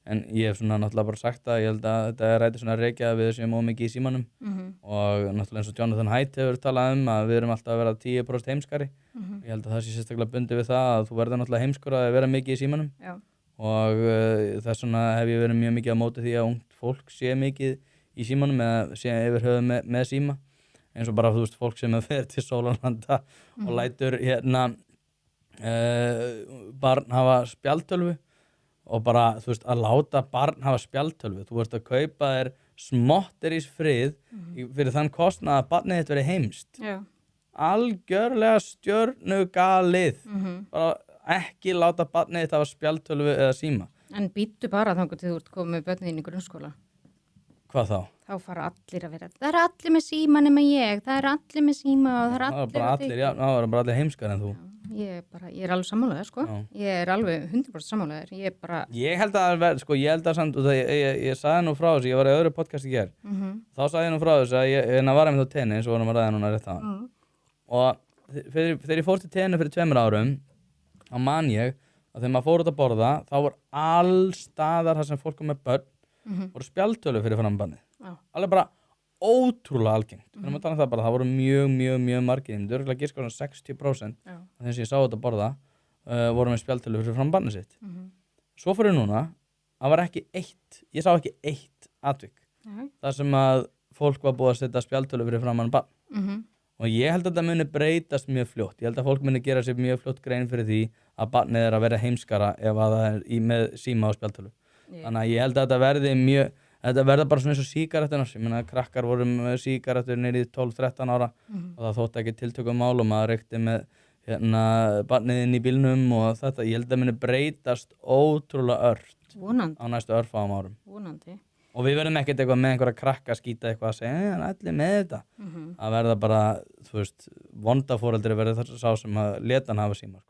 en ég hef svona náttúrulega bara sagt að ég held að þetta ræti svona reykja við séum mikið í símanum og náttúrulega eins og Jonathan Haidt hefur talað að við erum alltaf að vera 10% heimskari. Ég held að það sé sérstaklega bundið við það að þú verður náttúrulega heimskur að vera mikið í símanum. Já. Og þess vegna hef ég verið mjög mikið á móti því að ungt fólk sé mikið í símanum eða sé yfir höfuð með síma. Eins og bara, þú veist, fólk sem fer til Sólarlanda og lætur barn hafa spjaldtölvu og bara, þú veist, að láta barn hafa spjaldtölvu. Þú veist að kaupa þér smotterís frið fyrir þann kostnað að barnið þitt verið heimst. Já. Algjörlega stjörnugalið. Bara ekki láta barnið þitt hafa spjaldtölvu eða síma. En býttu bara þangað til þú ert komið með börnin í grunnskóla. Hvað þá? Þá fara allir að vera, það allir með síma nema ég, það allir með síma og það allir já, það bara allir heimskar en þú. Já, ég alveg sammálaður, sko. Já. Ég alveg 100% sammálaður. Ég held að, ég held að samt, ég sagði nú frá þessu, ég var í öðru podcast í gær. Þá sagði ég nú frá þessu að ég var einmitt á tenni, eins og vorum að ræða núna rétt á. Og þegar ég fór til tenni fyrir 2 árum, þá man ég að þegar maður fór út að borða, þá var allstaðar þar sem fólk kom með börn, voru spjaldtölu fyrir fram bannið. Alveg bara ótrúlega algengt. Við erum að tala það bara, það voru mjög margir. Það eru ekki svona 60% þegar ég sá þetta borða, voru með spjaldtölu fyrir fram bannið sitt. Svo fyrir núna, það var ekki ég sá ekki eitt atvik. Það sem að fólk var búið að setja spjaldtölu fyrir framan barn. Og ég held að þetta muni breytast mjög fljótt. Ég held að fólk muni gera sér mjög fljótt grein fyrir því að barnið að vera heimskara ef að það með síma og spjaldtölu. Þannig að ég held að þetta verða bara svona eins og sígarettunar. Ég meina að krakkar voru með sígarettur niður í 12-13 ára og það þótti ekki tiltökum mál og maður reykti með barnið inn í bílnum og þetta. Ég held að muni breytast ótrúlega ört á næstu örfáum árum. Vonandi. Og við verðum ekkert eitthvað með einhverja krakka skýta eitthvað að segja, allir með þetta. Það verða bara, þú veist, vondaforeldri verður þess að sá sem að leta hann hafa síma.